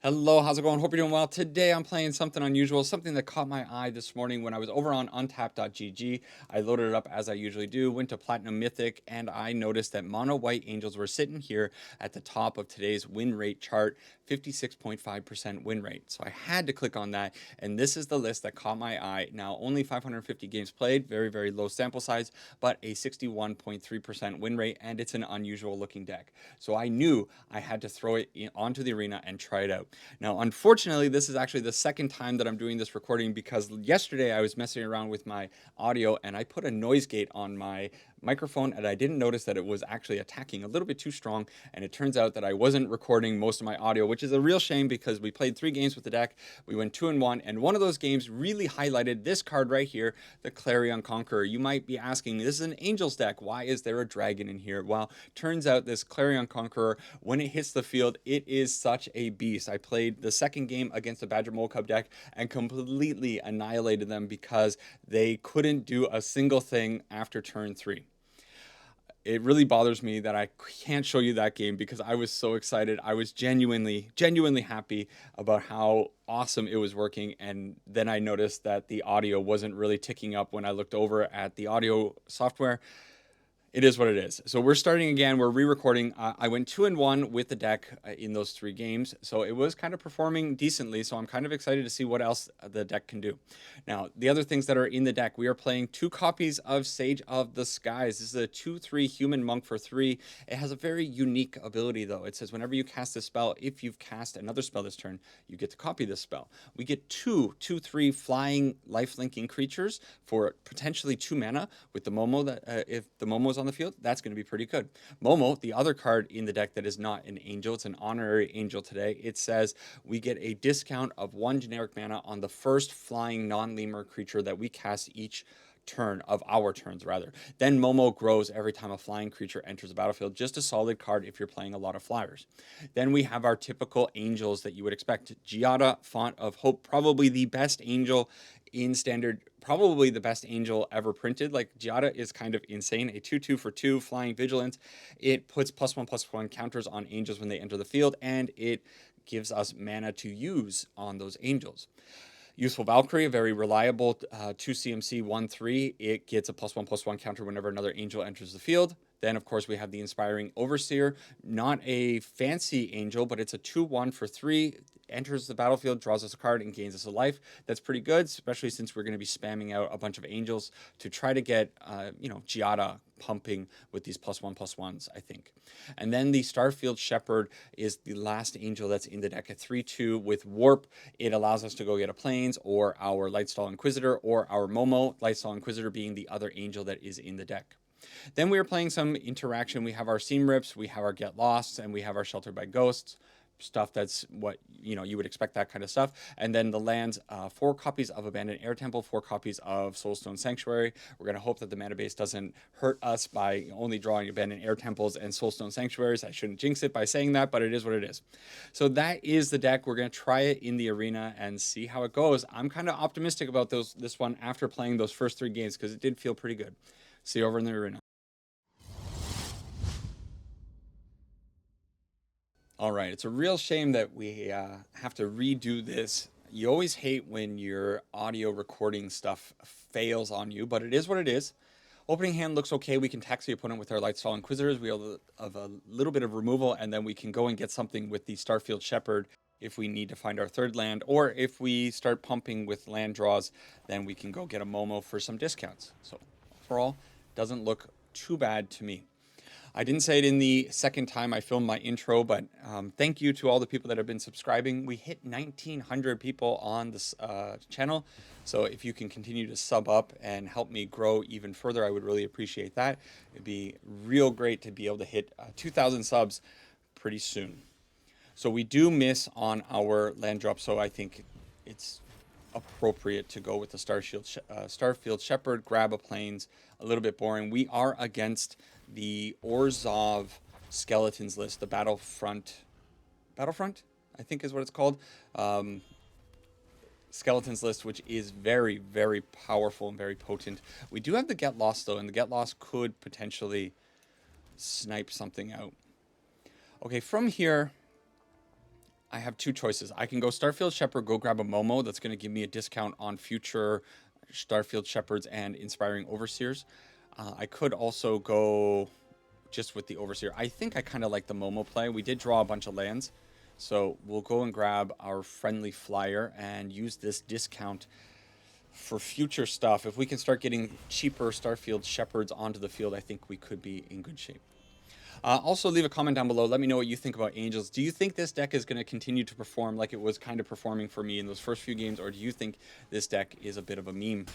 Hello, how's it going? Hope you're doing well. Today I'm playing something unusual, something that caught my eye this morning when I was over on Untapped.gg. I loaded it up as I usually do, went to Platinum Mythic, and I noticed that mono white angels were sitting here at the top of today's win rate chart, 56.5% win rate. So I had to click on that, and this is the list that caught my eye. Now, only 550 games played, very, very low sample size, but a 61.3% win rate, and it's an unusual looking deck. So I knew I had to throw it onto the arena and try it out. Now, unfortunately, this is actually the second time that I'm doing this recording because yesterday I was messing around with my audio and I put a noise gate on my microphone and I didn't notice that it was actually attacking a little bit too strong, and it turns out that I wasn't recording most of my audio, which is a real shame because we played 3 games with the deck. We went 2-1, and one of those games really highlighted this card right here, the Clarion Conqueror. You might be asking, this is an Angels deck, why is there a dragon in here? Well, turns out this Clarion Conqueror, when it hits the field, it is such a beast. I played the second game against the Badger Mole Cub deck and completely annihilated them because they couldn't do a single thing after turn 3. It really bothers me that I can't show you that game because I was so excited. I was genuinely happy about how awesome it was working. And then I noticed that the audio wasn't really ticking up when I looked over at the audio software. It is what it is. So we're starting again. We're re-recording. I went 2-1 with the deck in those 3 games. So it was kind of performing decently. So I'm kind of excited to see what else the deck can do. Now, the other things that are in the deck, we are playing 2 copies of Sage of the Skies. This is a 2/3 human monk for 3. It has a very unique ability, though. It says whenever you cast a spell, if you've cast another spell this turn, you get to copy this spell. We get 2/3 flying life-linking creatures for potentially 2 mana with the Momo. That if the Momo's on the field, that's going to be pretty good. Momo, the other card in the deck that is not an angel, it's an honorary angel today. It says we get a discount of 1 generic mana on the first flying non-lemur creature that we cast each turn of our turns rather. Then Momo grows every time a flying creature enters the battlefield. Just a solid card if you're playing a lot of flyers. Then we have our typical angels that you would expect. Giada, Font of Hope, probably the best angel in standard, probably the best angel ever printed. Like, Giada is kind of insane. A 2/2 for 2 flying vigilance. It puts +1/+1 counters on angels when they enter the field, and it gives us mana to use on those angels. Youthful Valkyrie, a very reliable 2 CMC 1/3. It gets a +1/+1 counter whenever another angel enters the field. Then, of course, we have the Inspiring Overseer. Not a fancy angel, but it's a 2/1 for 3. Enters the battlefield, draws us a card, and gains us a life. That's pretty good, especially since we're going to be spamming out a bunch of angels to try to get, Giada pumping with these +1/+1s, I think. And then the Starfield Shepherd is the last angel that's in the deck at 3/2 with Warp. It allows us to go get a Plains or our Lightstall Inquisitor or our Momo, Lightstall Inquisitor being the other angel that is in the deck. Then we are playing some interaction. We have our Seam Rips, we have our Get Lost, and we have our Sheltered by Ghosts. Stuff that's what you would expect, that kind of stuff. And then the lands, 4 copies of Abandoned Air Temple, 4 copies of Soulstone Sanctuary. We're going to hope that the mana base doesn't hurt us by only drawing Abandoned Air Temples and Soulstone Sanctuaries. I shouldn't jinx it by saying that, but it is what it is. So that is the deck. We're going to try it in the arena and see how it goes. I'm kind of optimistic about this one after playing those first 3 games because it did feel pretty good. See you over in the arena. All right, it's a real shame that we have to redo this. You always hate when your audio recording stuff fails on you, but it is what it is. Opening hand looks okay. We can tax the opponent with our Lightstall Inquisitors. We have a little bit of removal, and then we can go and get something with the Starfield Shepherd if we need to find our 3rd land, or if we start pumping with land draws, then we can go get a Momo for some discounts. So overall, doesn't look too bad to me. I didn't say it in the second time I filmed my intro, but thank you to all the people that have been subscribing. We hit 1,900 people on this channel. So if you can continue to sub up and help me grow even further, I would really appreciate that. It'd be real great to be able to hit 2,000 subs pretty soon. So we do miss on our land drop, so I think it's appropriate to go with the Starfield Shepherd, grab a Plains. A little bit boring. We are against the Orzhov Skeletons list, the Battlefront, I think is what it's called. Skeletons list, which is very, very powerful and very potent. We do have the Get Lost, though, and the Get Lost could potentially snipe something out. Okay, from here, I have two choices. I can go Starfield Shepherd, go grab a Momo. That's going to give me a discount on future Starfield Shepherds and Inspiring Overseers. I could also go just with the Overseer. I think I kind of like the Momo play. We did draw a bunch of lands. So we'll go and grab our friendly flyer and use this discount for future stuff. If we can start getting cheaper Starfield Shepherds onto the field, I think we could be in good shape. Also, leave a comment down below. Let me know what you think about Angels. Do you think this deck is going to continue to perform like it was kind of performing for me in those first few games, or do you think this deck is a bit of a meme?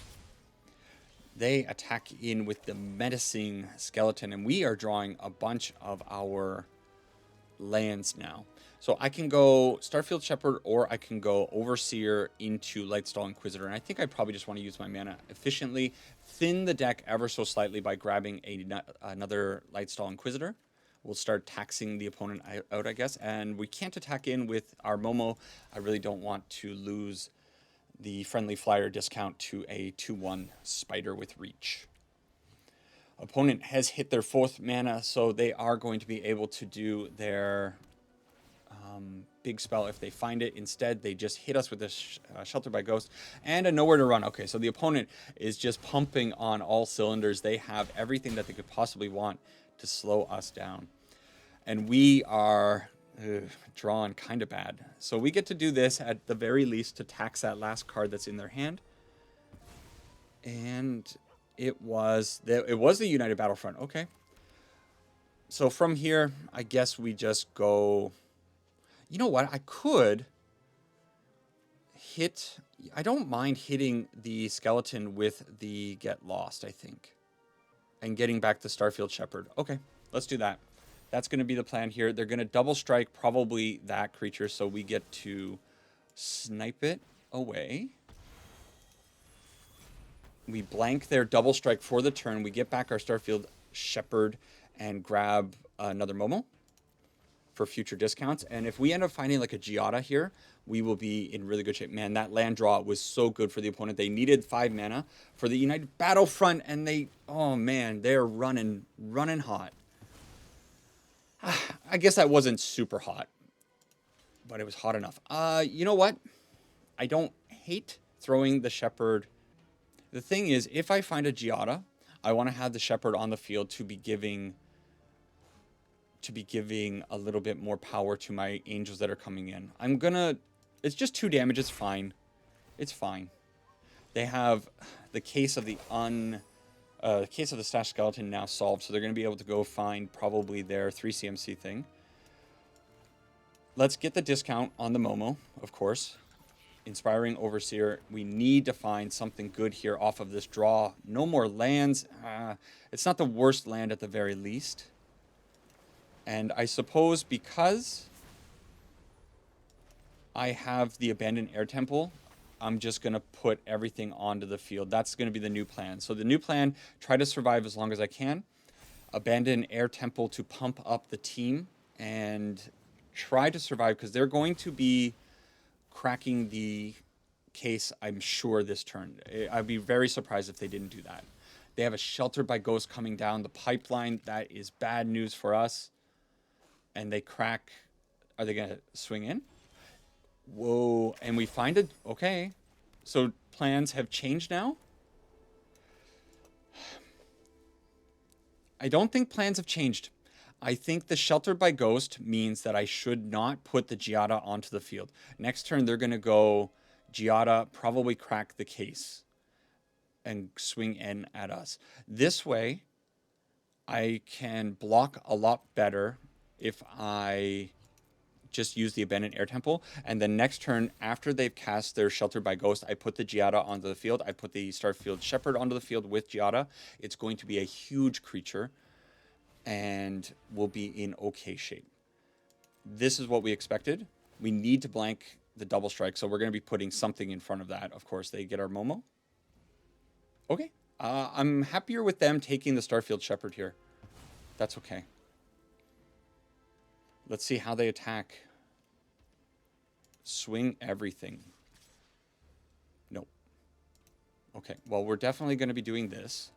They attack in with the menacing skeleton, and we are drawing a bunch of our lands now. So I can go Starfield Shepherd, or I can go Overseer into Lightstall Inquisitor. And I think I probably just want to use my mana efficiently, thin the deck ever so slightly by grabbing another Lightstall Inquisitor. We'll start taxing the opponent out, I guess. And we can't attack in with our Momo. I really don't want to lose the friendly flyer discount to a 2/1 spider with reach. Opponent has hit their 4th mana, so they are going to be able to do their big spell if they find it. Instead, they just hit us with this Shelter by Ghost and a Nowhere to Run. Okay, so the opponent is just pumping on all cylinders. They have everything that they could possibly want to slow us down. And we are drawn kind of bad. So we get to do this at the very least to tax that last card that's in their hand. And it was the United Battlefront. Okay. So from here, I guess we just go... You know what? I could hit... I don't mind hitting the skeleton with the Get Lost, I think. And getting back the Starfield Shepherd. Okay, let's do that. That's going to be the plan here. They're going to double strike probably that creature, so we get to snipe it away. We blank their double strike for the turn. We get back our Starfield Shepherd and grab another Momo for future discounts. And if we end up finding like a Giada here, we will be in really good shape. Man, that land draw was so good for the opponent. They needed 5 mana for the United Battlefront, and they, oh man, they're running hot. I guess that wasn't super hot, but it was hot enough. You know what? I don't hate throwing the Shepherd. The thing is, if I find a Giada, I want to have the Shepherd on the field to be giving a little bit more power to my Angels that are coming in. It's just 2 damage, it's fine. It's fine. They have the case of the Stash Skeleton now solved, so they're going to be able to go find probably their 3 CMC thing. Let's get the discount on the Momo, of course. Inspiring Overseer. We need to find something good here off of this draw. No more lands. It's not the worst land at the very least. And I suppose because I have the Abandoned Air Temple, I'm just going to put everything onto the field. That's going to be the new plan. So the new plan, try to survive as long as I can. Abandon Air Temple to pump up the team and try to survive because they're going to be cracking the case, I'm sure, this turn. I'd be very surprised if they didn't do that. They have a Shelter by Ghost coming down the pipeline. That is bad news for us. And they crack. Are they going to swing in? Whoa. And we find it. Okay. So plans have changed now? I don't think plans have changed. I think the Shelter by Ghost means that I should not put the Giada onto the field. Next turn, they're going to go Giada, probably crack the case and swing in at us. This way, I can block a lot better if I just use the Abandoned Air Temple. And then next turn, after they've cast their Shelter by Ghost, I put the Giada onto the field. I put the Starfield Shepherd onto the field with Giada. It's going to be a huge creature and we'll be in okay shape. This is what we expected. We need to blank the double strike, so we're going to be putting something in front of that. Of course, they get our Momo. Okay. I'm happier with them taking the Starfield Shepherd here. That's okay. Let's see how they attack. Swing everything. Nope. Okay, well, we're definitely going to be doing this.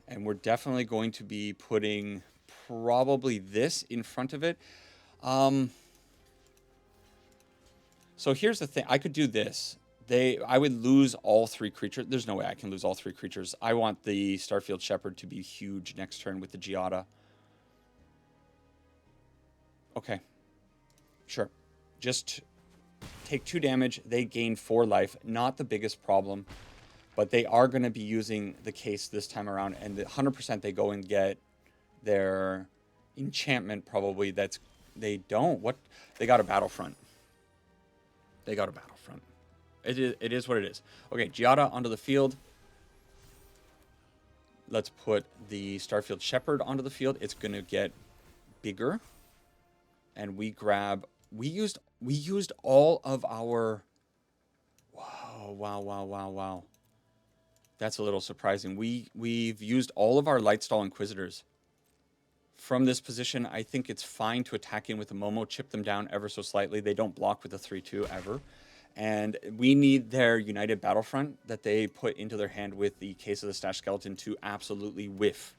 And we're definitely going to be putting probably this in front of it. So here's the thing. I could do this. I would lose all 3 creatures. There's no way I can lose all 3 creatures. I want the Starfield Shepherd to be huge next turn with the Giada. Okay. Sure. Just take 2 damage. They gain 4 life. Not the biggest problem. But they are going to be using the case this time around. And 100% they go and get their enchantment probably. They don't. What? They got a Battlefront. They got a Battlefront. It is what it is. Okay, Giada onto the field. Let's put the Starfield Shepherd onto the field. It's going to get bigger. And we used all of our... Wow. That's a little surprising. We've used all of our Lightstall Inquisitors. From this position, I think it's fine to attack in with a Momo, chip them down ever so slightly. They don't block with a 3-2 ever. And we need their United Battlefront that they put into their hand with the Case of the Stashed Skeleton to absolutely whiff.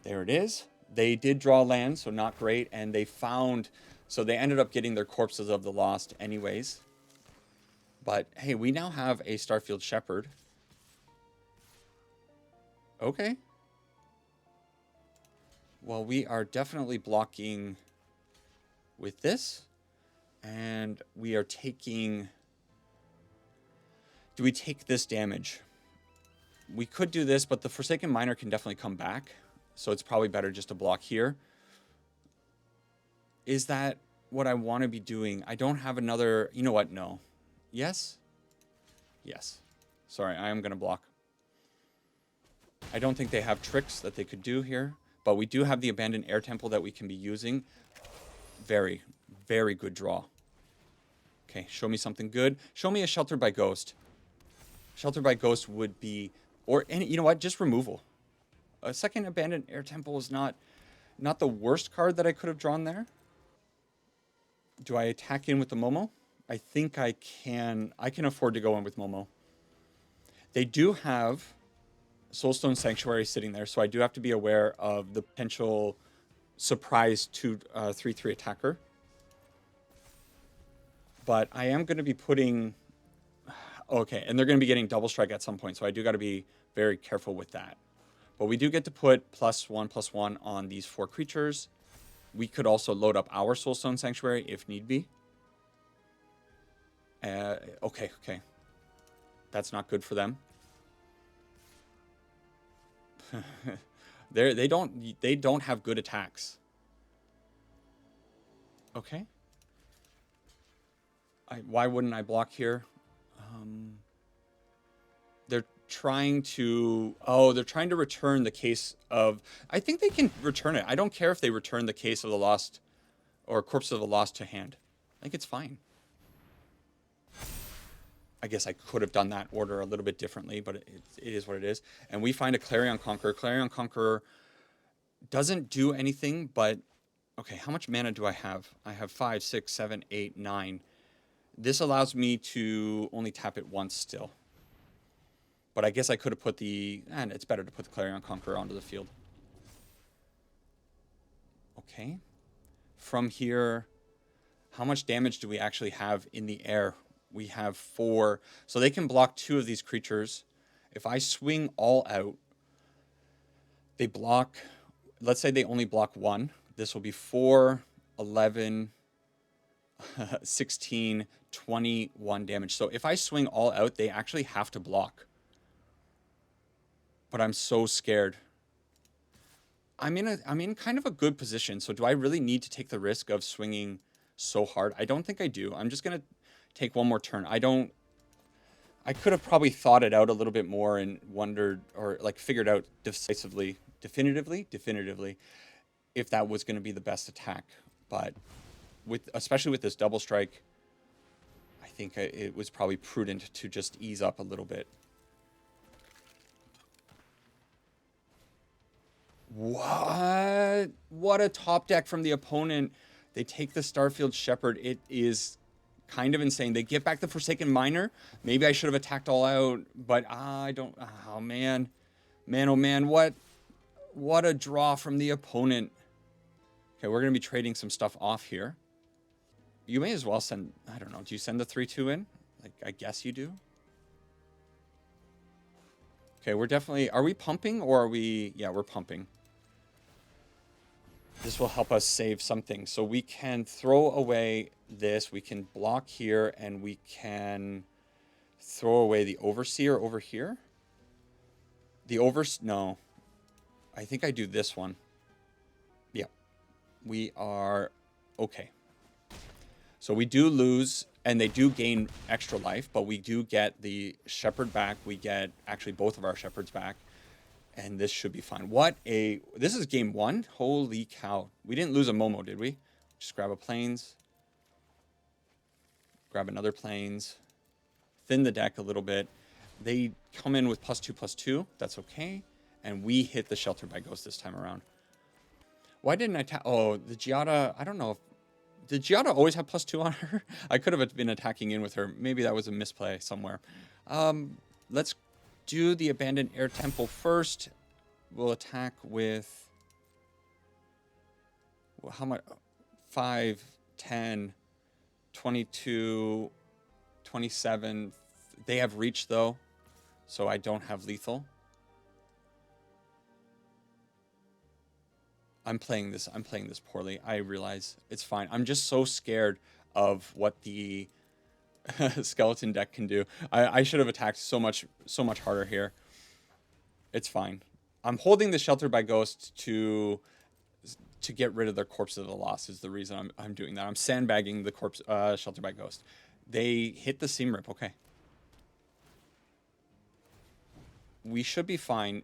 There it is. They did draw land, so not great. And they ended up getting their Corpses of the Lost anyways. But hey, we now have a Starfield Shepherd. Okay. Well, we are definitely blocking with this. And we are taking... Do we take this damage? We could do this, but the Forsaken Miner can definitely come back. So it's probably better just to block here. Is that what I want to be doing? I don't have another... You know what? No. Yes? Yes. Sorry, I am going to block. I don't think they have tricks that they could do here. But we do have the Abandoned Air Temple that we can be using. Very, very good draw. Okay, show me something good. Show me a Sheltered by Ghost. Sheltered by Ghost would be... And you know what? Just removal. A second Abandoned Air Temple is not the worst card that I could have drawn there. Do I attack in with the Momo? I think I can. I can afford to go in with Momo. They do have Soulstone Sanctuary sitting there, so I do have to be aware of the potential surprise 3/3 attacker. But I am going to be putting... Okay, and they're going to be getting Double Strike at some point, so I do got to be very careful with that. But we do get to put +1/+1 on these 4 creatures. We could also load up our Soulstone Sanctuary if need be. Okay. That's not good for them. They don't have good attacks. Okay. Why wouldn't I block here? They're trying to... Oh, they're trying to return the Case of... I think they can return it. I don't care if they return the Case of the Lost or Corpse of the Lost to hand. I think it's fine. I guess I could have done that order a little bit differently, but it is what it is. And we find a Clarion Conqueror. Clarion Conqueror doesn't do anything, but... Okay, how much mana do I have? I have 5, 6, 7, 8, 9. This allows me to only tap it once still. But I guess I could have put the... And it's better to put the Clarion Conqueror onto the field. Okay. From here, how much damage do we actually have in the air? We have 4. So they can block 2 of these creatures. If I swing all out, they block... Let's say they only block 1. This will be 4, 11, 16, 21 damage. So if I swing all out, they actually have to block. But I'm so scared. I'm in kind of a good position. So do I really need to take the risk of swinging so hard? I don't think I do. I'm just going to take one more turn. I could have probably thought it out a little bit more and wondered or like figured out definitively if that was going to be the best attack. But especially with this double strike, I think it was probably prudent to just ease up a little bit. What a top deck from the opponent. They take the Starfield Shepherd. It is kind of insane. They get back the Forsaken Miner. Maybe I should have attacked all out, but I don't... Oh, man. Man, oh, man. What a draw from the opponent. Okay, we're going to be trading some stuff off here. You may as well send, I don't know, do you send the 3-2 in? Like, I guess you do. Okay, we're definitely, are we pumping or are we, yeah, we're pumping. This will help us save something. So we can throw away this, we can block here, and we can throw away the Overseer over here. No. I think I do this one. Yeah. We are okay. So we do lose, and they do gain extra life, but we do get the Shepherd back. We get actually both of our Shepherds back. And this should be fine. This is game 1. Holy cow. We didn't lose a Momo, did we? Just grab a Plains. Grab another Plains. Thin the deck a little bit. They come in with +2/+2. That's okay. And we hit the Shelter by Ghost this time around. Why didn't I attack? Oh, the Giada. I don't know. Did Giada always have +2 on her? I could have been attacking in with her. Maybe that was a misplay somewhere. Let's do the Abandoned Air Temple first. We'll attack with... Well, how much? 5, 10, 22, 27. They have reach, though, so I don't have lethal. I'm playing this poorly. I realize it's fine. I'm just so scared of what the skeleton deck can do. I should have attacked so much harder here. It's fine. I'm holding the Shelter by Ghost to get rid of their Corpse of the Lost is the reason I'm doing that. I'm sandbagging the corpse Shelter by Ghost. They hit the Seam Rip. Okay. We should be fine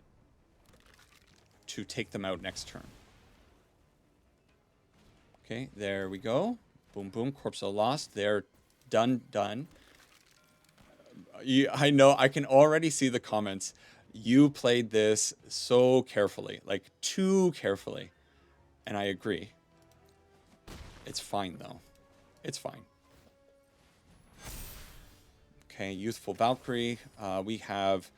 to take them out next turn. Okay, there we go. Boom, boom. Corpse of the Lost. They're done. I know. I can already see the comments. You played this so carefully. Like, too carefully. And I agree. It's fine, though. It's fine. Okay, Youthful Valkyrie. We have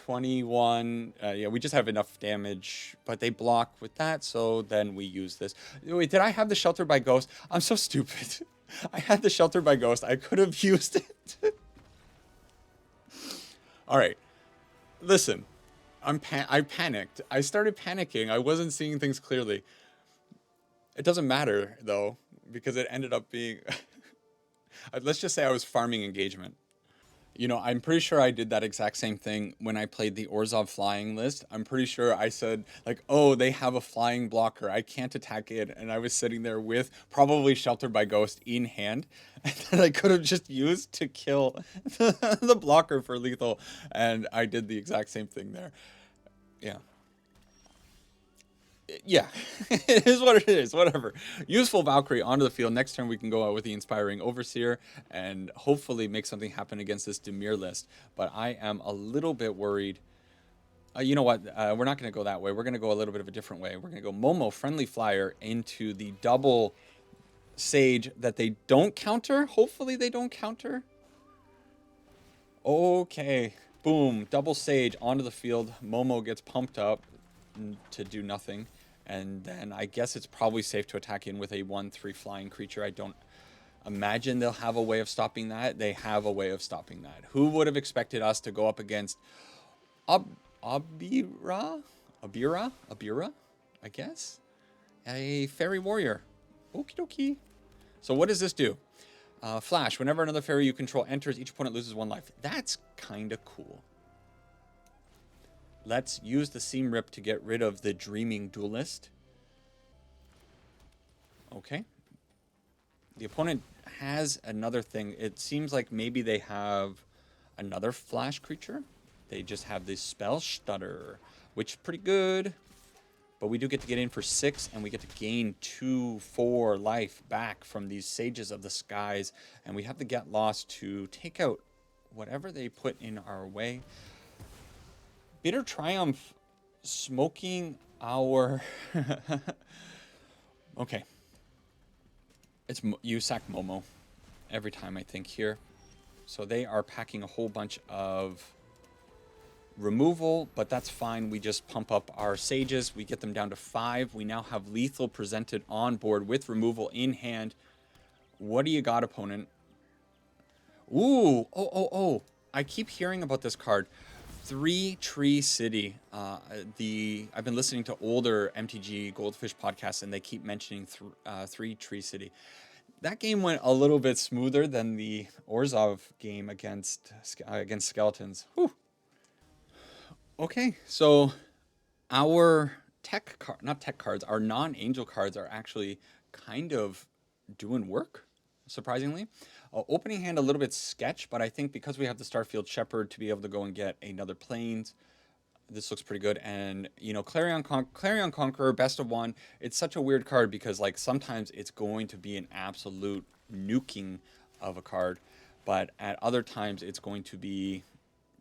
21. Yeah, we just have enough damage, but they block with that, so then we use this. Wait, did I have the Shelter by Ghost? I'm so stupid. I had the Shelter by Ghost. I could have used it. All right. Listen, I panicked. I started panicking. I wasn't seeing things clearly. It doesn't matter, though, because it ended up being... Let's just say I was farming engagement. You know, I'm pretty sure I did that exact same thing when I played the Orzhov flying list. I'm pretty sure I said, like, oh, they have a flying blocker. I can't attack it. And I was sitting there with probably Shelter by Ghost in hand that I could have just used to kill the blocker for lethal. And I did the exact same thing there. Yeah. Yeah, it is what it is. Whatever. Useful Valkyrie onto the field. Next turn we can go out with the Inspiring Overseer and hopefully make something happen against this Dimir list. But I am a little bit worried. You know what? We're not going to go that way. We're going to go a little bit of a different way. We're going to go Momo Friendly Flyer into the double Sage that they don't counter. Hopefully they don't counter. Okay. Boom. Double Sage onto the field. Momo gets pumped up to do nothing. And then I guess it's probably safe to attack in with a 1/3 flying creature. I don't imagine they'll have a way of stopping that. They have a way of stopping that. Who would have expected us to go up against Abira, I guess? A fairy warrior. Okie dokie. So what does this do? Flash. Whenever another fairy you control enters, each opponent loses 1 life. That's kind of cool. Let's use the Seam Rip to get rid of the Dreaming Duelist. Okay. The opponent has another thing. It seems like maybe they have another flash creature. They just have this spell Stutter, which is pretty good. But we do get to get in for 6, and we get to gain 2/4 life back from these Sages of the Skies. And we have the Get Lost to take out whatever they put in our way. Bitter Triumph smoking our... Okay. You sack Momo every time, I think, here. So they are packing a whole bunch of removal, but that's fine. We just pump up our sages. We get them down to 5. We now have lethal presented on board with removal in hand. What do you got, opponent? Ooh, oh. I keep hearing about this card. 3 Tree City. I've been listening to older MTG Goldfish podcasts, and they keep mentioning 3 Tree City. That game went a little bit smoother than the Orzhov game against Skeletons. Whew. Okay, so our our non-angel cards are actually kind of doing work, surprisingly. Opening hand a little bit sketch, but I think because we have the Starfield Shepherd to be able to go and get another Plains, this looks pretty good. And, you know, Clarion Conqueror, best of one. It's such a weird card because, like, sometimes it's going to be an absolute nuking of a card, but at other times it's going to be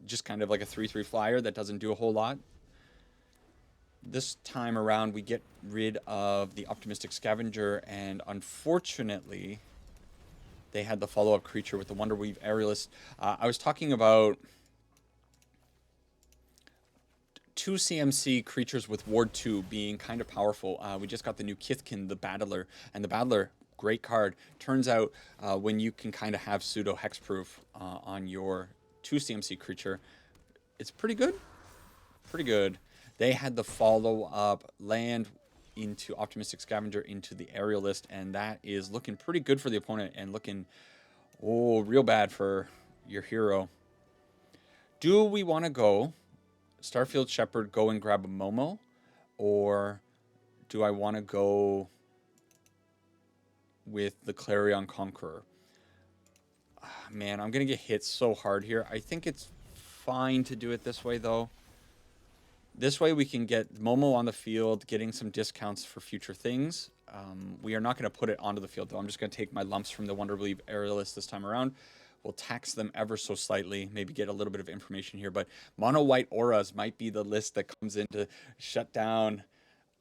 just kind of like a 3/3 flyer that doesn't do a whole lot. This time around, we get rid of the Optimistic Scavenger, and unfortunately, they had the follow-up creature with the Wonderweave Aerialist. I was talking about 2 CMC creatures with Ward 2 being kind of powerful. We just got the new Kithkin, the Battler, and the Battler, great card. Turns out when you can kind of have pseudo hexproof on your 2 CMC creature, it's pretty good. Pretty good. They had the follow-up land into Optimistic Scavenger into the Aerialist, and that is looking pretty good for the opponent and looking, real bad for your hero. Do we want to go Starfield Shepherd, go and grab a Momo, or do I want to go with the Clarion Conqueror? Man, I'm going to get hit so hard here. I think it's fine to do it this way, though. This way we can get Momo on the field, getting some discounts for future things. We are not going to put it onto the field, though. I'm just going to take my lumps from the Wonderweave Aerialist this time around. We'll tax them ever so slightly, maybe get a little bit of information here. But Mono White Auras might be the list that comes in to shut down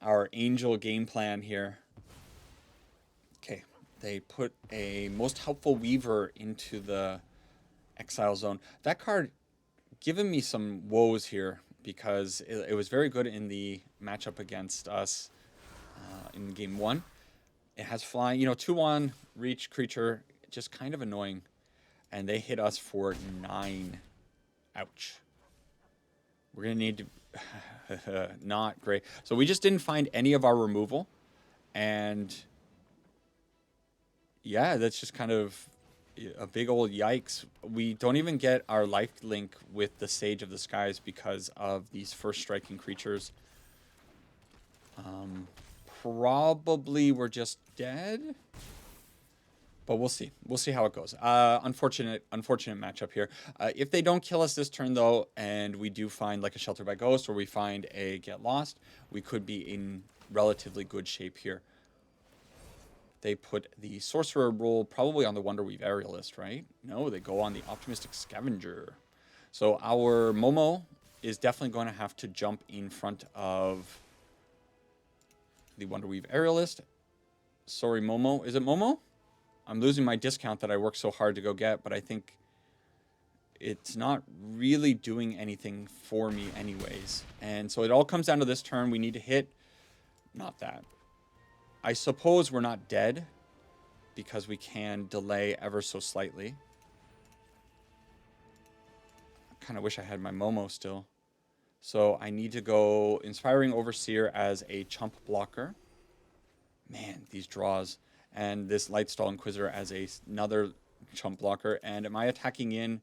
our Angel game plan here. Okay, they put a Most Helpful Weaver into the Exile Zone. That card giving me some woes here, because it was very good in the matchup against us in game 1. It has flying, 2/1 reach creature, just kind of annoying. And they hit us for 9. Ouch. We're going to need to... not great. So we just didn't find any of our removal. And yeah, that's just kind of a big old yikes. We don't even get our life link with the Sage of the Skies because of these first striking creatures. Probably we're just dead, but we'll see. We'll see how it goes. Unfortunate matchup here. If they don't kill us this turn, though, and we do find like a Shelter by Ghost, or we find a Get Lost, we could be in relatively good shape here. They put the Sorcerer role probably on the Wonderweave Aerialist, right? No, they go on the Optimistic Scavenger. So our Momo is definitely going to have to jump in front of the Wonderweave Aerialist. Sorry, Momo. Is it Momo? I'm losing my discount that I worked so hard to go get, but I think it's not really doing anything for me anyways. And so it all comes down to this turn. We need to hit... Not that. I suppose we're not dead because we can delay ever so slightly. I kind of wish I had my Momo still. So I need to go Inspiring Overseer as a chump blocker. Man, these draws. And this Lightstall Inquisitor as another chump blocker. And am I attacking in?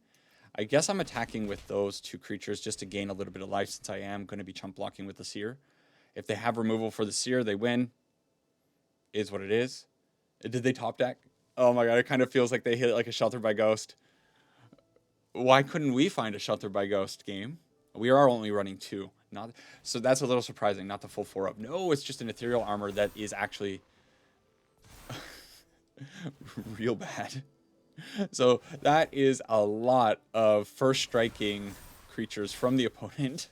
I guess I'm attacking with those 2 creatures just to gain a little bit of life, since I am going to be chump blocking with the Seer. If they have removal for the Seer, they win. Is what it is. Did they top deck? Oh my god, it kind of feels like they hit it like a Shelter by Ghost. Why couldn't we find a Shelter by Ghost game? We are only running 2. So that's a little surprising, not the full 4-up. No, it's just an Ethereal Armor that is actually real bad. So that is a lot of first striking creatures from the opponent.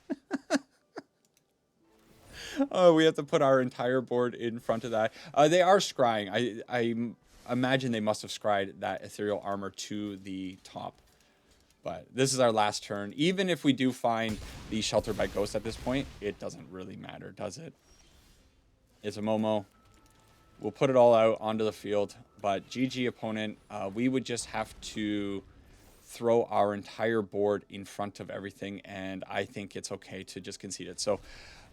Oh, we have to put our entire board in front of that. They are scrying. I imagine they must have scryed that Ethereal Armor to the top. But this is our last turn. Even if we do find the Shelter by Ghost at this point, it doesn't really matter, does it? It's a Momo. We'll put it all out onto the field. But GG opponent, we would just have to throw our entire board in front of everything, and I think it's okay to just concede it. So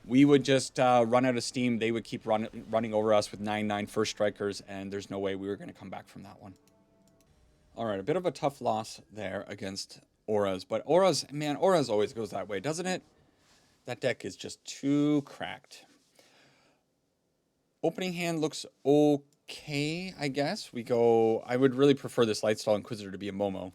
we would just run out of steam. They would keep running over us with 9/9 first strikers, and there's no way we were going to come back from that one. All right, a bit of a tough loss there against Auras, but Auras, man, Auras always goes that way, doesn't it? That deck is just too cracked. Opening hand looks okay, I guess. We go, I would really prefer this Lightstall Inquisitor to be a Momo,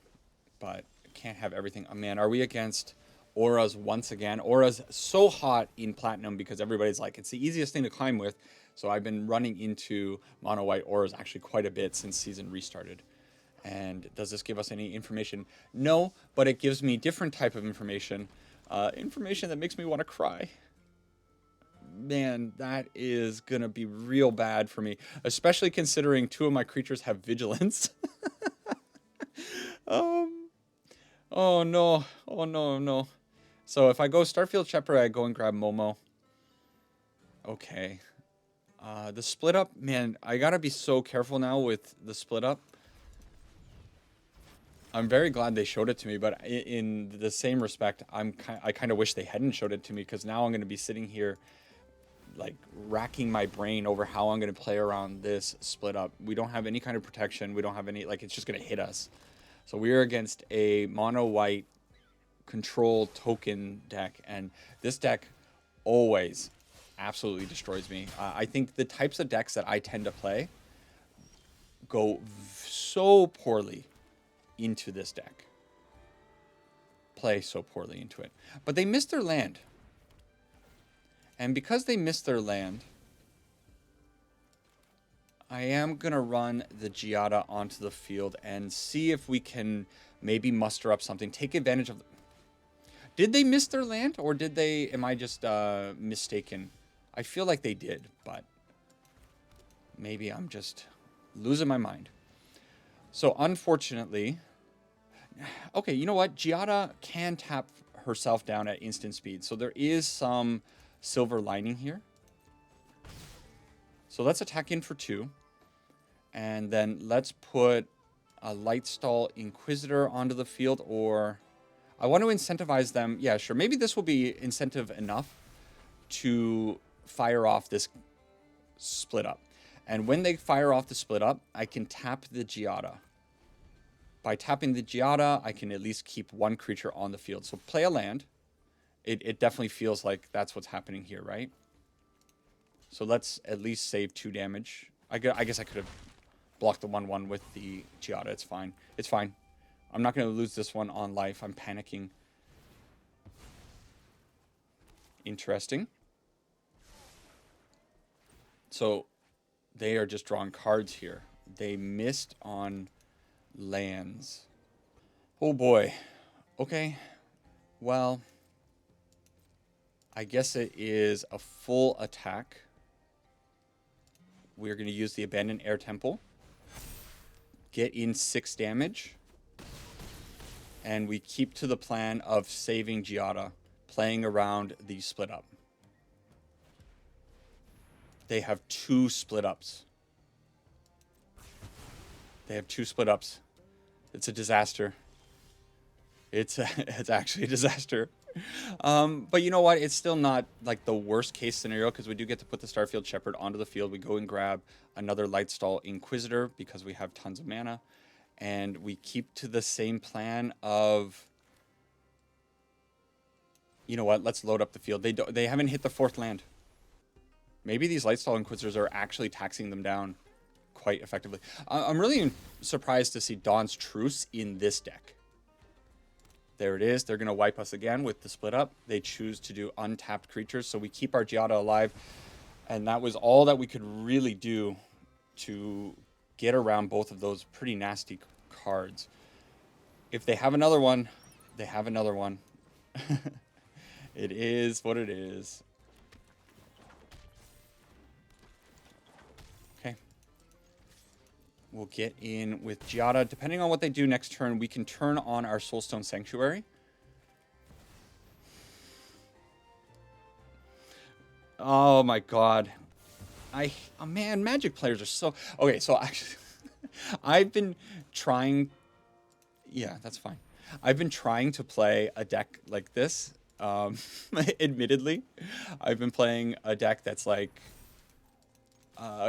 but can't have everything. Oh, man, are we against Auras once again? Auras so hot in Platinum because everybody's like, it's the easiest thing to climb with. So I've been running into Mono White Auras actually quite a bit since season restarted. And does this give us any information? No, but it gives me different type of information. Information that makes me want to cry. Man, that is going to be real bad for me. Especially considering 2 of my creatures have Vigilance. Oh no. Oh no. So if I go Starfield Shepherd, I go and grab Momo. Okay. The split up, man, I got to be so careful now with the split up. I'm very glad they showed it to me, but in the same respect, I kind of wish they hadn't showed it to me, because now I'm going to be sitting here like racking my brain over how I'm going to play around this split up. We don't have any kind of protection. We don't have any, like, it's just going to hit us. So we're against a mono white control token deck, and this deck always absolutely destroys me. I think the types of decks that I tend to play go so poorly into this deck. Play so poorly into it. But they missed their land. And because they missed their land, I am going to run the Giada onto the field and see if we can maybe muster up something. Take advantage of... Did they miss their land, or did they... Am I just mistaken? I feel like they did, but maybe I'm just losing my mind. So unfortunately... Okay, you know what? Giada can tap herself down at instant speed, so there is some silver lining here. So let's attack in for 2. And then let's put a Lightstall Inquisitor onto the field, or... I want to incentivize them. Yeah, sure. Maybe this will be incentive enough to fire off this split up. And when they fire off the split up, I can tap the Giada. By tapping the Giada, I can at least keep 1 creature on the field. So play a land. It definitely feels like that's what's happening here, right? So let's at least save 2 damage. I guess I could have blocked the 1/1 with the Giada. It's fine. It's fine. I'm not going to lose this one on life. I'm panicking. Interesting. So they are just drawing cards here. They missed on lands. Oh boy. Okay. Well, I guess it is a full attack. We're going to use the Abandoned Air Temple. Get in 6 damage. And we keep to the plan of saving Giada, playing around the split up. They have 2 split ups. They have 2 split ups. It's a disaster. It's actually a disaster. But you know what? It's still not like the worst case scenario, because we do get to put the Starfield Shepherd onto the field. We go and grab another Lightstall Inquisitor because we have tons of mana. And we keep to the same plan of... You know what? Let's load up the field. They haven't hit the 4th land. Maybe these Lightstall Inquisitors are actually taxing them down quite effectively. I'm really surprised to see Dawn's Truce in this deck. There it is. They're going to wipe us again with the split up. They choose to do untapped creatures, so we keep our Giada alive. And that was all that we could really do to get around both of those pretty nasty cards. If they have another one, they have another one. It is what it is. Okay. We'll get in with Giada. Depending on what they do next turn, we can turn on our Soulstone Sanctuary. Oh my god. Oh man, Magic players are so... Okay, so actually, I've been trying... Yeah, that's fine. I've been trying to play a deck like this. Admittedly, I've been playing a deck that's like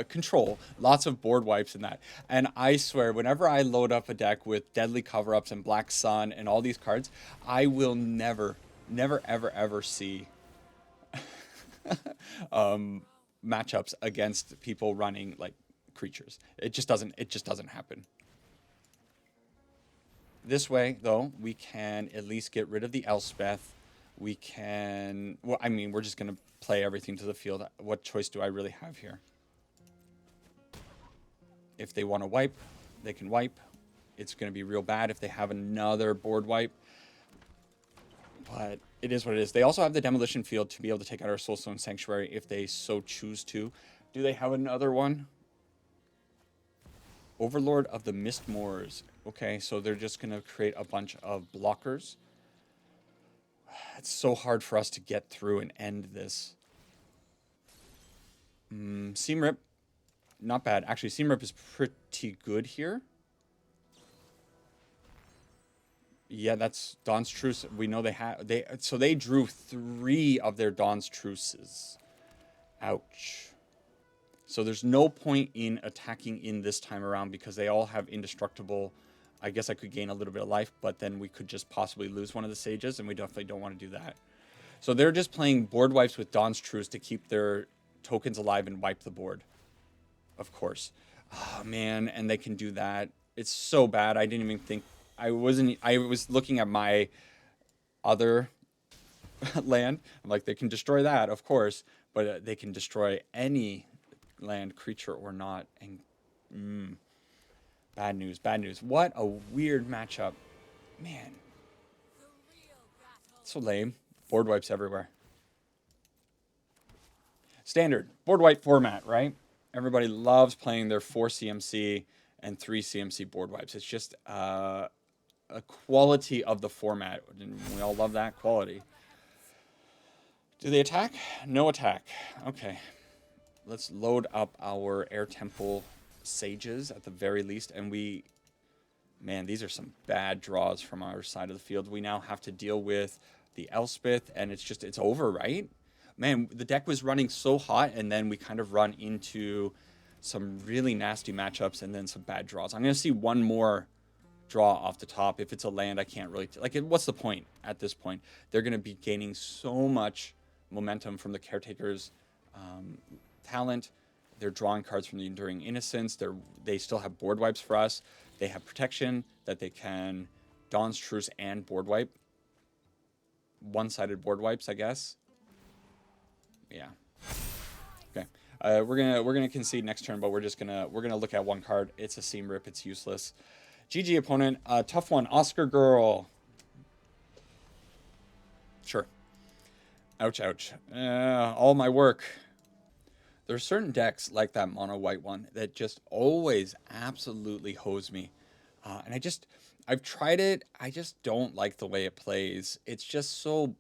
control, lots of board wipes and that. And I swear, whenever I load up a deck with Deadly Cover-Ups and Black Sun and all these cards, I will never, ever, ever see matchups against people running like creatures. It just doesn't happen. This way, though, we can at least get rid of the Elspeth. We can... Well, I mean, we're just going to play everything to the field. What choice do I really have here? If they want to wipe, they can wipe. It's going to be real bad if they have another board wipe. But it is what it is. They also have the Demolition Field to be able to take out our Soulstone Sanctuary if they so choose to. Do they have another one? Overlord of the Mist Moors. Okay, so they're just going to create a bunch of blockers. It's so hard for us to get through and end this. Seam Rip. Not bad. Actually, Seam Rip is pretty good here. Yeah, that's Dawn's Truce. We know so they drew 3 of their Dawn's Truces. Ouch. So there's no point in attacking in this time around because they all have indestructible. I guess I could gain a little bit of life, but then we could just possibly lose one of the sages, and we definitely don't want to do that. So they're just playing board wipes with Dawn's Truce to keep their tokens alive and wipe the board. Of course. Oh, man, and they can do that. It's so bad. I didn't even think... I was looking at my other land. I'm like, they can destroy that, of course, but they can destroy any land, creature or not. And bad news, bad news. What a weird matchup. Man. So lame. Board wipes everywhere. Standard board wipe format, right? Everybody loves playing their 4 CMC and 3 CMC board wipes. It's just a quality of the format, and we all love that quality. Do they attack? No attack. Okay. Let's load up our Air Temple Sages at the very least, and man, these are some bad draws from our side of the field. We now have to deal with the Elspeth, and it's over, right? Man, the deck was running so hot, and then we kind of run into some really nasty matchups and then some bad draws. I'm going to see one more draw off the top. If it's a land, I can't really... what's the point at this point? They're going to be gaining so much momentum from the Caretaker's talent. They're drawing cards from the Enduring Innocence. They still have board wipes for us. They have protection that they can Dawn's Truce and board wipe. One-sided board wipes, I guess. Yeah. Okay. We're gonna concede next turn, but we're gonna look at one card. It's a Seam Rip. It's useless. GG opponent. Tough one. Oscar Girl. Sure. Ouch, ouch. All my work. There are certain decks like that mono white one that just always absolutely hose me. And I've tried it. I just don't like the way it plays. It's just so...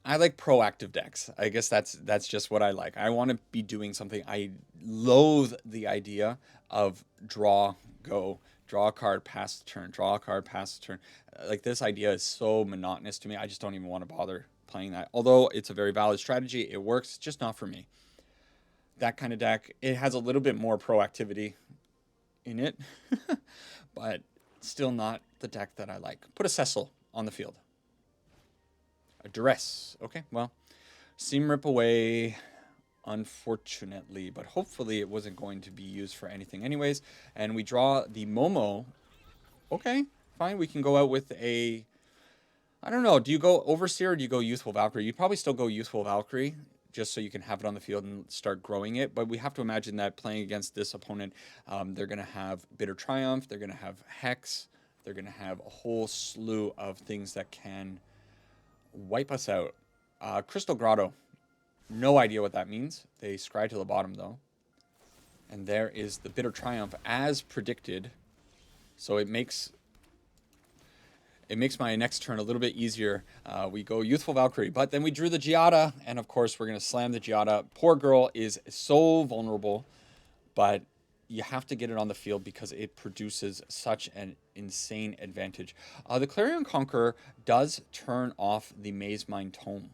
I like proactive decks. I guess that's just what I like. I want to be doing something. I loathe the idea of draw, go, draw a card, pass the turn, draw a card, pass the turn. Like, this idea is so monotonous to me. I just don't even want to bother playing that. Although it's a very valid strategy, it works. It's just not for me. That kind of deck, it has a little bit more proactivity in it, but still not the deck that I like. Put a Cecil on the field. A Duress. Okay, well, Seam Rip away, unfortunately, but hopefully it wasn't going to be used for anything anyways. And we draw the Momo. Okay, fine. We can go out with a... I don't know. Do you go Overseer or do you go Youthful Valkyrie? You'd probably still go Youthful Valkyrie just so you can have it on the field and start growing it. But we have to imagine that playing against this opponent, they're going to have Bitter Triumph. They're going to have Hex. They're going to have a whole slew of things that can... wipe us out. Crystal Grotto. No idea what that means. They scry to the bottom, though. And there is the Bitter Triumph as predicted. So it makes my next turn a little bit easier. We go Youthful Valkyrie, but then we drew the Giada, and of course we're going to slam the Giada. Poor girl is so vulnerable, but you have to get it on the field because it produces such an insane advantage. The Clarion Conqueror does turn off the Maze Mine Tome.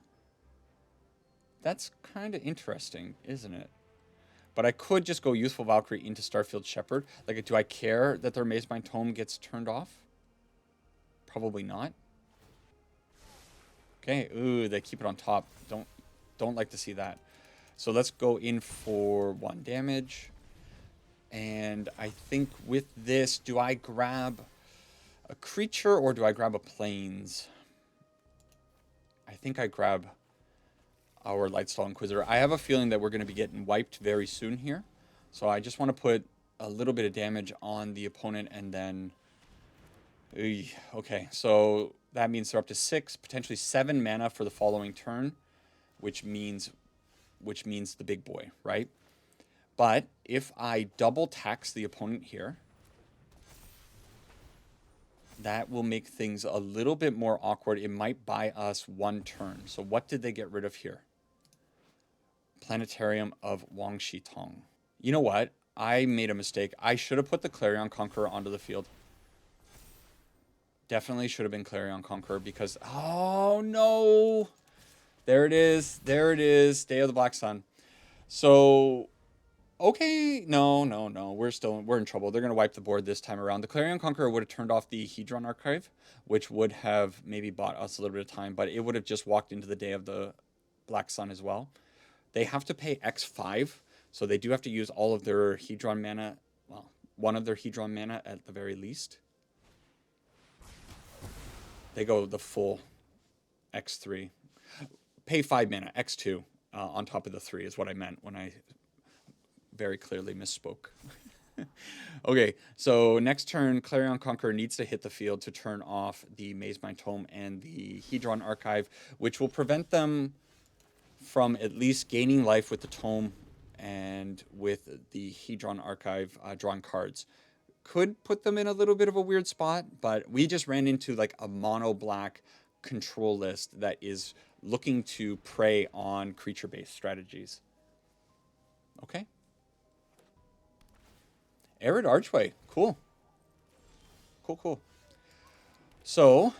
That's kind of interesting, isn't it? But I could just go Youthful Valkyrie into Starfield Shepherd. Like, do I care that their Maze Mine Tome gets turned off? Probably not. Okay, ooh, they keep it on top. Don't like to see that. So let's go in for 1 damage. And I think with this, do I grab a creature or do I grab a plains? I think I grab our Lightstall Inquisitor. I have a feeling that we're going to be getting wiped very soon here. So I just want to put a little bit of damage on the opponent and then... Okay, so that means they're up to 6, potentially 7 mana for the following turn, which means the big boy, right? But if I double tax the opponent here, that will make things a little bit more awkward. It might buy us 1 turn. So what did they get rid of here? Planetarium of Wangshi Tong. You know what? I made a mistake. I should have put the Clarion Conqueror onto the field. Definitely should have been Clarion Conqueror because... Oh, no! There it is. There it is. Day of the Black Sun. So... Okay, no. We're in trouble. They're going to wipe the board this time around. The Clarion Conqueror would have turned off the Hedron Archive, which would have maybe bought us a little bit of time, but it would have just walked into the Day of the Black Sun as well. They have to pay X5, so they do have to use all of their Hedron mana, well, one of their Hedron mana at the very least. They go the full X3. Pay 5 mana, X2, on top of the 3 is what I meant when I very clearly misspoke. Okay, so next turn, Clarion Conqueror needs to hit the field to turn off the Maze Mine Tome and the Hedron Archive, which will prevent them from at least gaining life with the Tome and with the Hedron Archive drawing cards. Could put them in a little bit of a weird spot, but we just ran into like a mono black control list that is looking to prey on creature-based strategies. Okay. Arid Archway. Cool. Cool. So,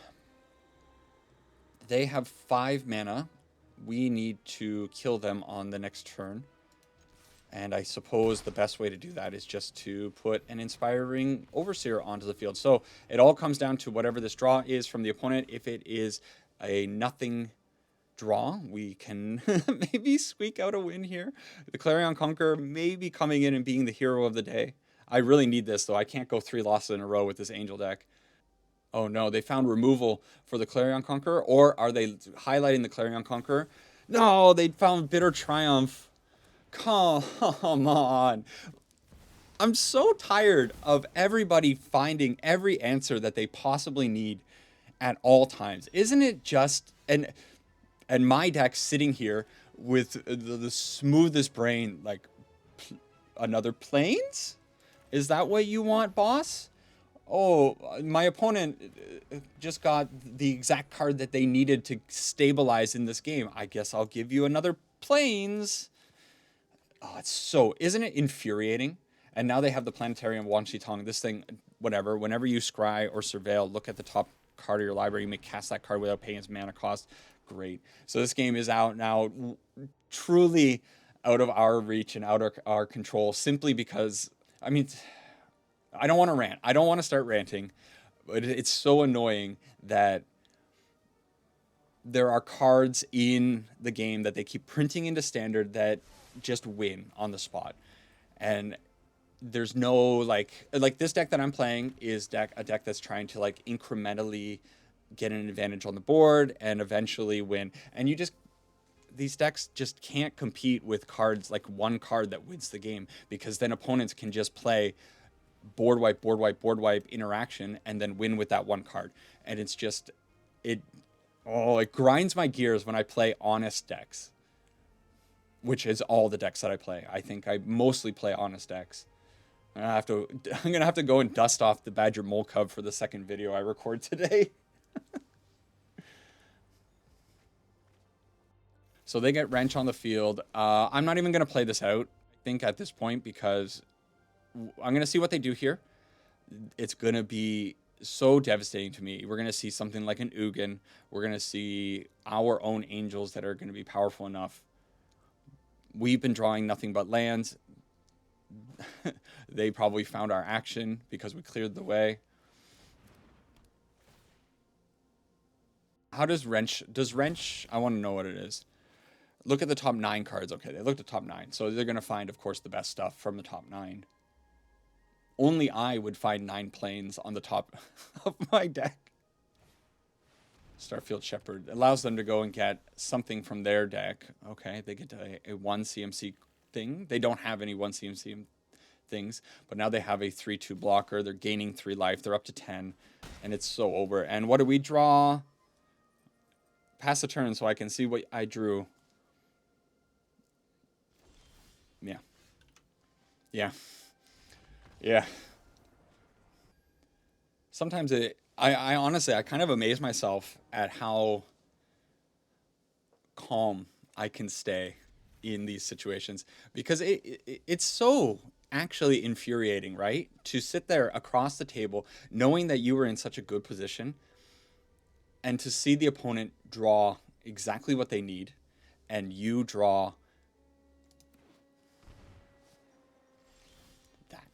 they have 5 mana. We need to kill them on the next turn. And I suppose the best way to do that is just to put an Inspiring Overseer onto the field. So it all comes down to whatever this draw is from the opponent. If it is a nothing draw, we can maybe squeak out a win here. The Clarion Conqueror may be coming in and being the hero of the day. I really need this, though. I can't go 3 losses in a row with this Angel deck. Oh, no. They found removal for the Clarion Conqueror? Or are they highlighting the Clarion Conqueror? No, they found Bitter Triumph. Come on. I'm so tired of everybody finding every answer that they possibly need at all times. Isn't it just... And my deck sitting here with the smoothest brain, like, another Plains? Is that what you want, boss? Oh, my opponent just got the exact card that they needed to stabilize in this game. I guess I'll give you another Plains. Oh, it's so... Isn't it infuriating? And now they have the Planetarium Wangshi Tong. This thing, whatever. Whenever you scry or surveil, look at the top card of your library. You may cast that card without paying its mana cost. Great. So this game is out now, truly out of our reach and out of our control, simply because... I mean, I don't want to rant. I don't want to start ranting. But it's so annoying that there are cards in the game that they keep printing into Standard that just win on the spot. And there's no, like this deck that I'm playing is a deck that's trying to, like, incrementally get an advantage on the board and eventually win. And these decks just can't compete with cards, like one card that wins the game, because then opponents can just play board wipe interaction and then win with that one card. And it's just, it grinds my gears when I play honest decks. which is all the decks that I play. I think I mostly play honest decks. I'm gonna have to go and dust off the Badger Mole Cub for the second video I record today. So they get Wrench on the field. I'm not even gonna play this out, I think, at this point, because I'm gonna see what they do here. It's gonna be so devastating to me. We're gonna see something like an Ugin. We're gonna see our own angels that are gonna be powerful enough. We've been drawing nothing but lands. They probably found our action because we cleared the way. How does Wrench... Does Wrench... I want to know what it is. Look at the top 9 cards. Okay, they looked at top 9. So they're going to find, of course, the best stuff from the top 9. Only I would find 9 planes on the top of my deck. Starfield Shepherd allows them to go and get something from their deck. Okay, they get a 1 CMC thing. They don't have any 1 CMC things, but now they have a 3/2 blocker. They're gaining 3 life. They're up to 10, and it's so over. And what do we draw? Pass the turn so I can see what I drew. Yeah. Yeah. Yeah. Sometimes I honestly, I kind of amaze myself at how calm I can stay in these situations, because it's so actually infuriating, right? To sit there across the table knowing that you were in such a good position and to see the opponent draw exactly what they need and you draw that.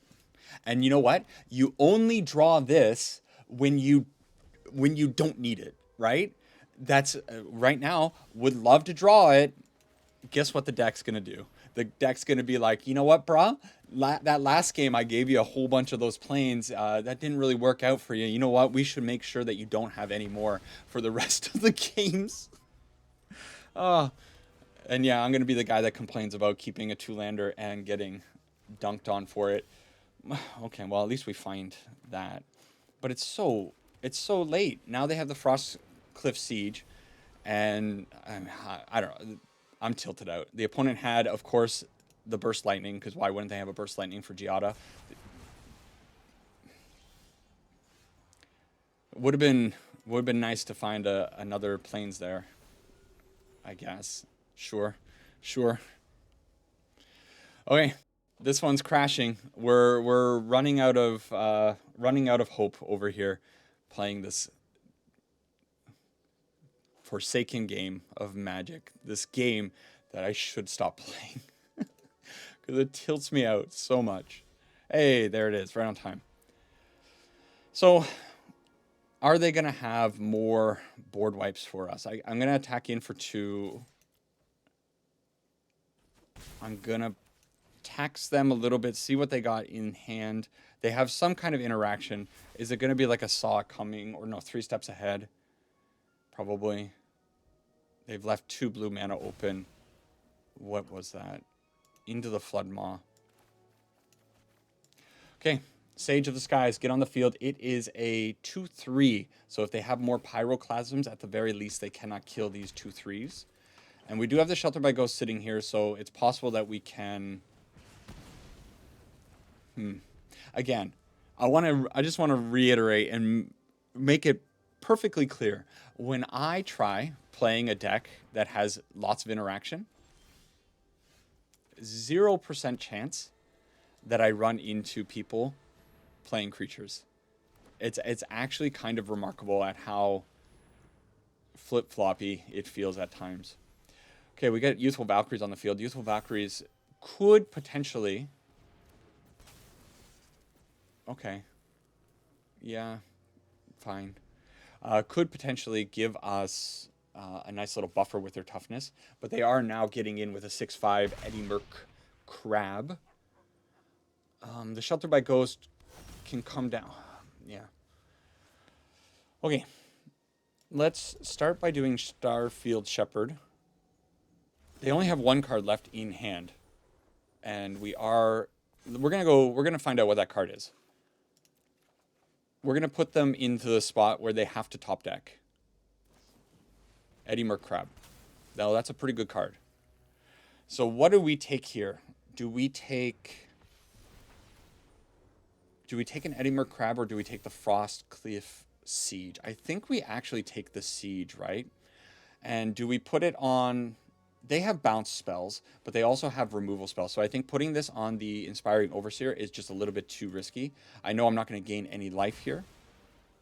And you know what? You only draw this when you don't need it, right? That's right now, would love to draw it. Guess what the deck's going to do? The deck's going to be like, you know what, brah? That last game I gave you a whole bunch of those planes. That didn't really work out for you. You know what? We should make sure that you don't have any more for the rest of the games. And yeah, I'm going to be the guy that complains about keeping a 2-lander and getting dunked on for it. Okay, well, at least we find that. But it's so late. Now they have the Frostcliff Siege, and I don't know. I'm tilted out. The opponent had, of course, the Burst Lightning, because why wouldn't they have a Burst Lightning for Giada? Would have been nice to find another planes there, I guess. Sure. Okay, this one's crashing. We're running out of hope over here, playing this forsaken game of Magic. This game that I should stop playing because it tilts me out so much. Hey, there it is, right on time. So, are they going to have more board wipes for us? I'm going to attack in for 2. I'm going to tax them a little bit, see what they got in hand. They have some kind of interaction. Is it going to be like a Saw coming, or no, 3 steps ahead? Probably. They've left 2 blue mana open. What was that? Into the Flood Maw. Okay, Sage of the Skies, get on the field. It is a 2/3. So if they have more Pyroclasms, at the very least, they cannot kill these 2/3s. And we do have the Shelter by Ghost sitting here, so it's possible that we can... Again, I just want to reiterate and make it perfectly clear. When I try playing a deck that has lots of interaction, 0% chance that I run into people playing creatures. It's actually kind of remarkable at how flip-floppy it feels at times. Okay, we got Youthful Valkyries on the field. Youthful Valkyries could potentially... Okay. Yeah, fine. Could potentially give us a nice little buffer with their toughness, but they are now getting in with a 6/5 Eddie Merc Crab. The Shelter by Ghost can come down. Yeah. Okay. Let's start by doing Starfield Shepherd. They only have 1 card left in hand, and we're gonna find out what that card is. We're gonna put them into the spot where they have to top deck. Eddie Merc Crab. Now that's a pretty good card. So what do we take here? Do we take an Edinburgh Crab, or do we take the Frost Cliff Siege? I think we actually take the Siege, right? And do we put it on... They have bounce spells, but they also have removal spells. So I think putting this on the Inspiring Overseer is just a little bit too risky. I know I'm not going to gain any life here,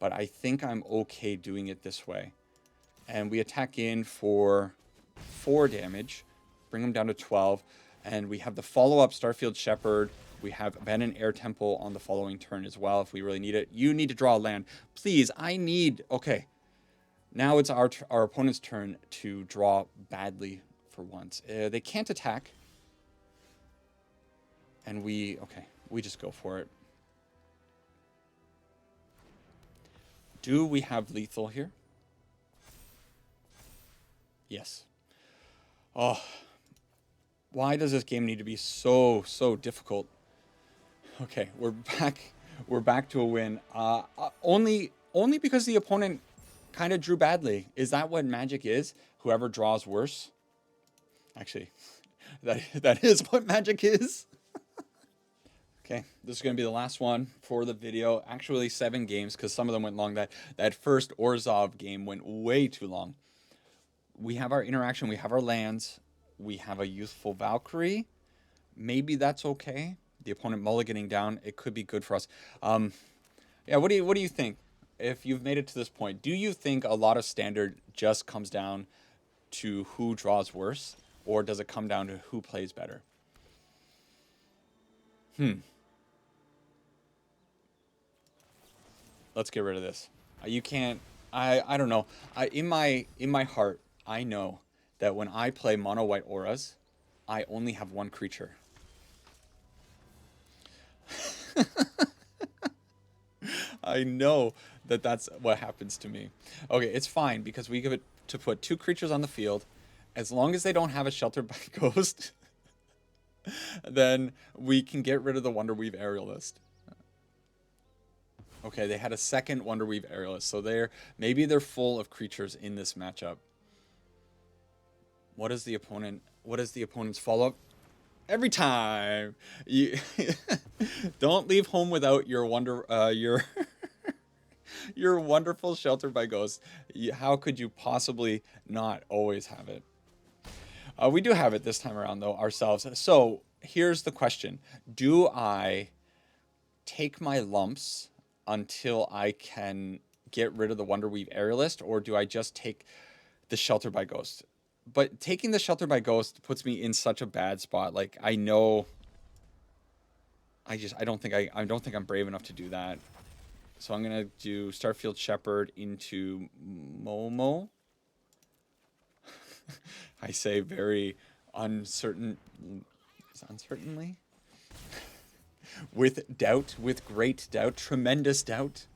but I think I'm okay doing it this way. And we attack in for 4 damage, bring them down to 12, and we have the follow-up Starfield Shepherd. We have Abandoned Air Temple on the following turn as well if we really need it. You need to draw a land. Please, I need... Okay. Now it's our opponent's turn to draw badly for once. They can't attack. And we just go for it. Do we have lethal here? Yes. Oh, why does this game need to be so difficult? Okay, we're back to a win. Only because the opponent kind of drew badly. Is that what Magic is? Whoever draws worse? Actually, that is what Magic is. Okay, this is going to be the last one for the video. Actually, 7 games, because some of them went long. That first Orzhov game went way too long. We have our interaction. We have our lands. We have a Youthful Valkyrie. Maybe that's okay. The opponent mulliganing down. It could be good for us. Yeah, what do you think? If you've made it to this point, do you think a lot of Standard just comes down to who draws worse? Or does it come down to who plays better? Let's get rid of this. You can't... I don't know. In my heart, I know that when I play mono white auras, I only have 1 creature. I know that that's what happens to me. Okay, it's fine because we give it to put 2 creatures on the field. As long as they don't have a Sheltered by Ghost, then we can get rid of the Wonderweave Aerialist. Okay, they had a second Wonderweave Aerialist, so maybe they're full of creatures in this matchup. What is the opponent's follow-up? Every time you don't leave home without your your wonderful Sheltered by Ghost. How could you possibly not always have it? We do have it this time around though ourselves. So here's the question: do I take my lumps until I can get rid of the Wonderweave Aerialist, or do I just take the Sheltered by Ghost? But taking the Sheltered by Ghost puts me in such a bad spot. Like, I know I don't think I'm brave enough to do that. So I'm gonna do Starfield Shepherd into Momo. I say very uncertainly. With doubt, with great doubt, tremendous doubt.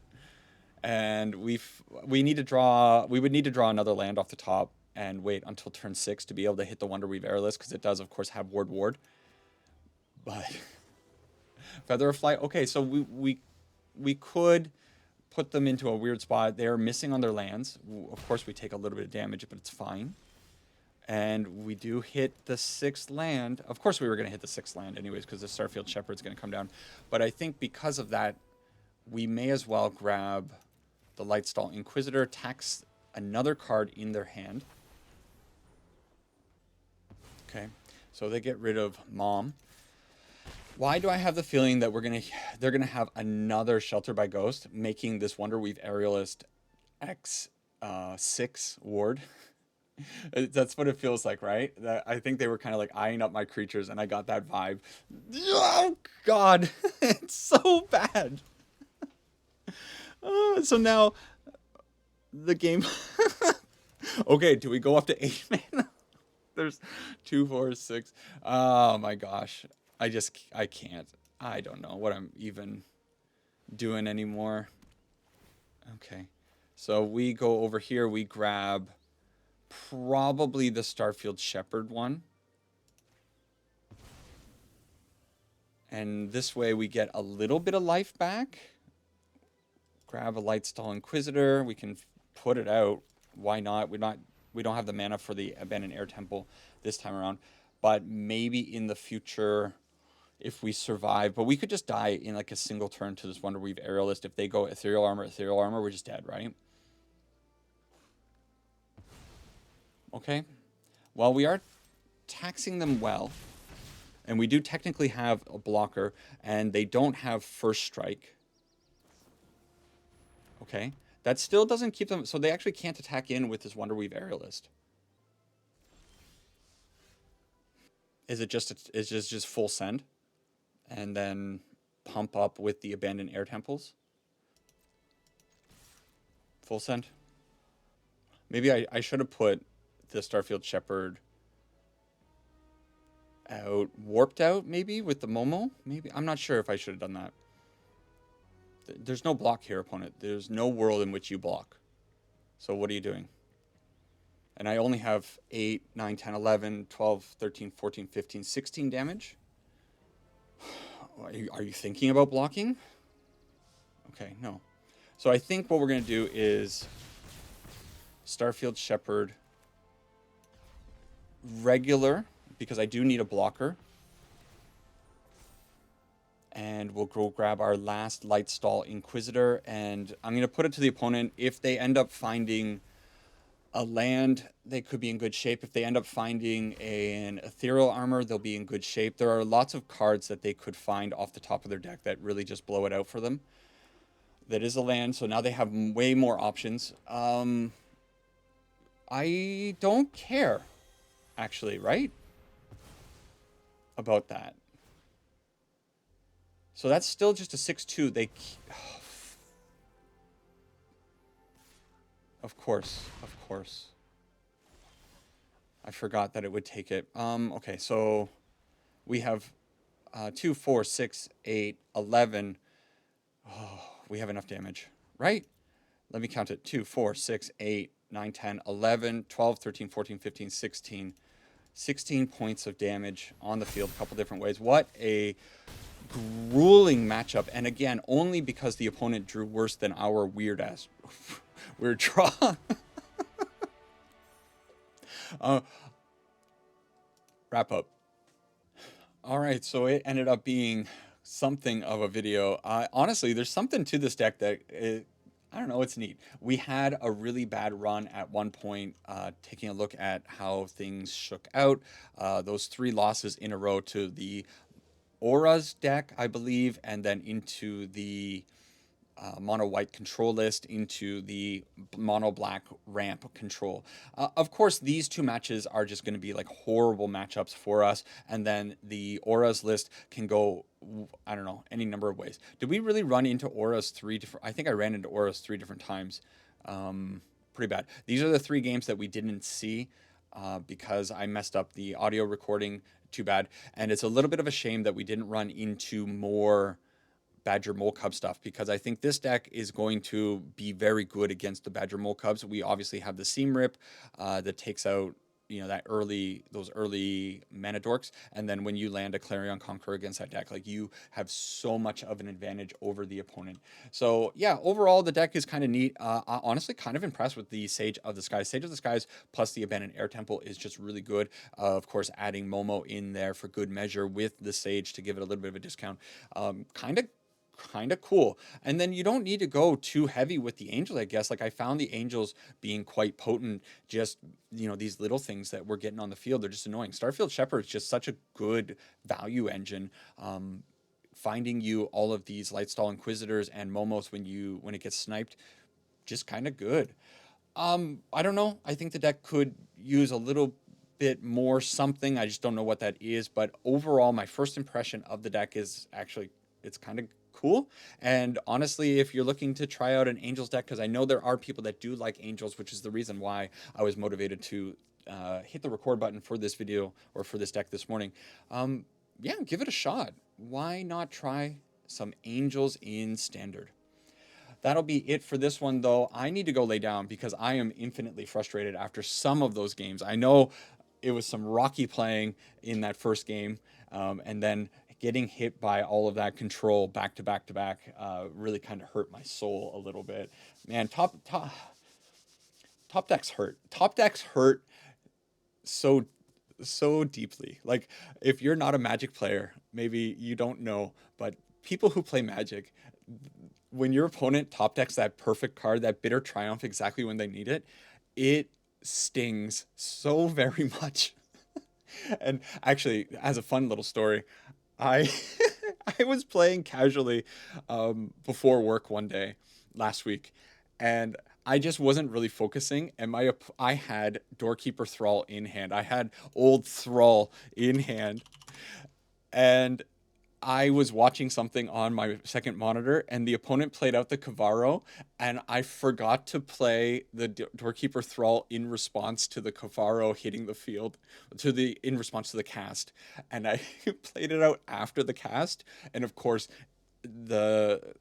And we would need to draw another land off the top and wait until turn 6 to be able to hit the Wonderweave Aerialist, because it does, of course, have Ward. But Feather of Flight. Okay, so we could put them into a weird spot. They're missing on their lands. Of course, we take a little bit of damage, but it's fine. And we do hit the 6th land. Of course, we were going to hit the 6th land anyways, because the Starfield Shepherd's going to come down. But I think because of that, we may as well grab the Lightstall Inquisitor, tax another card in their hand. Okay, so they get rid of Mom. Why do I have the feeling that they're gonna have another Shelter by Ghost, making this Wonderweave Aerialist X6 ward? That's what it feels like, right? I think they were kind of like eyeing up my creatures, and I got that vibe. Oh God, it's so bad. So now the game. Okay, do we go up to 8 mana? There's 2, 4, 6. Oh my gosh. I can't. I don't know what I'm even doing anymore. Okay. So we go over here. We grab probably the Starfield Shepherd one. And this way we get a little bit of life back. Grab a Lightstall Inquisitor. We can put it out. Why not? We don't have the mana for the Abandoned Air Temple this time around. but maybe in the future if we survive. But we could just die in like a single turn to this Wonderweave Aerialist. If they go Ethereal Armor, we're just dead, right? Okay. Well, we are taxing them well, and we do technically have a blocker, and they don't have first strike. Okay. That still doesn't keep them, so they actually can't attack in with this Wonderweave Aerialist. Is it just full send? And then pump up with the Abandoned Air Temples? Full send? Maybe I should have put the Starfield Shepherd out, warped out, maybe, with the Momo? Maybe? I'm not sure if I should have done that. There's no block here, opponent. There's no world in which you block. So what are you doing? And I only have 8, 9, 10, 11, 12, 13, 14, 15, 16 damage. Are you thinking about blocking? Okay, no. So I think what we're going to do is Starfield Shepherd regular, because I do need a blocker. And we'll go grab our last Lightstall Inquisitor, and I'm going to put it to the opponent. If they end up finding a land, they could be in good shape. If they end up finding an Ethereal Armor, they'll be in good shape. There are lots of cards that they could find off the top of their deck that really just blow it out for them. That is a land, so now they have way more options. I don't care, actually, right? About that. So that's still just a 6/2. They... Of course, of course. I forgot that it would take it. Okay, so we have 2, 4, 6, 8, 11. Oh, we have enough damage, right? Let me count it. 2, 4, 6, 8, 9, 10, 11, 12, 13, 14, 15, 16. 16 points of damage on the field, a couple different ways. What a grueling matchup. And again, only because the opponent drew worse than our weird draw. Wrap up. All right, so it ended up being something of a video. Honestly, there's something to this deck that I don't know, it's neat. We had a really bad run at one point, taking a look at how things shook out. Those 3 losses in a row to the Auras deck, I believe, and then into the mono white control list, into the mono black ramp control. Of course, these 2 matches are just going to be like horrible matchups for us, and then the Auras list can go, I don't know, any number of ways. Did we really run into Auras 3 different? I think I ran into Auras 3 different times. Pretty bad. These are the 3 games that we didn't see because I messed up the audio recording. Too bad. And it's a little bit of a shame that we didn't run into more Badger Mole Cub stuff, because I think this deck is going to be very good against the Badger Mole Cubs. We obviously have the Seam Rip that takes out, you know, those early mana dorks, and then when you land a Clarion Conqueror against that deck, like, you have so much of an advantage over the opponent. So yeah, overall the deck is kind of neat. Honestly, kind of impressed with the Sage of the Skies. Sage of the Skies plus the Abandoned Air Temple is just really good. Of course, adding Momo in there for good measure with the Sage to give it a little bit of a discount. Kind of cool. And then you don't need to go too heavy with the Angels, I guess. Like, I found the Angels being quite potent. Just, you know, these little things that we're getting on the field, they're just annoying. Starfield Shepherd is just such a good value engine. Finding you all of these Lightstall Inquisitors and Momos when it gets sniped, just kind of good. I don't know. I think the deck could use a little bit more something. I just don't know what that is. But overall, my first impression of the deck is actually, it's kind of cool. And honestly, if you're looking to try out an Angels deck, because I know there are people that do like Angels, which is the reason why I was motivated to hit the record button for this video or for this deck this morning. Yeah, give it a shot. Why not try some Angels in Standard? That'll be it for this one, though. I need to go lay down because I am infinitely frustrated after some of those games. I know it was some rocky playing in that first game, and then getting hit by all of that control back to back to back really kind of hurt my soul a little bit. Man, top decks hurt. Top decks hurt so so deeply. Like, if you're not a Magic player, maybe you don't know, but people who play Magic, when your opponent top decks that perfect card, that Bitter Triumph exactly when they need it, it stings so very much. And actually, as a fun little story, I I was playing casually before work one day last week, and I just wasn't really focusing. And I had Doorkeeper Thrall in hand. I had Old Thrall in hand, and I was watching something on my second monitor, and the opponent played out the Kavaro, and I forgot to play the Doorkeeper Thrall in response to the Kavaro hitting the field, in response to the cast, and I played it out after the cast, and of course, the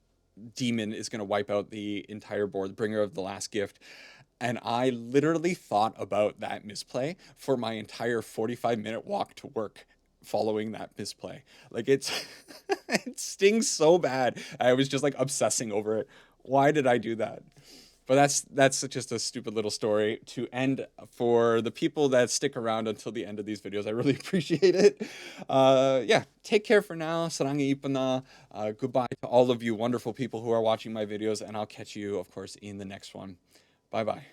demon is going to wipe out the entire board, the bringer of the last gift. And I literally thought about that misplay for my entire 45-minute walk to work following that misplay. Like, it's it stings so bad. I was just like obsessing over it. Why did I do that? But that's just a stupid little story to end. For the people that stick around until the end of these videos, I really appreciate it. Yeah, take care for now. Sarangi ipana. Goodbye to all of you wonderful people who are watching my videos, and I'll catch you, of course, in the next one. Bye bye.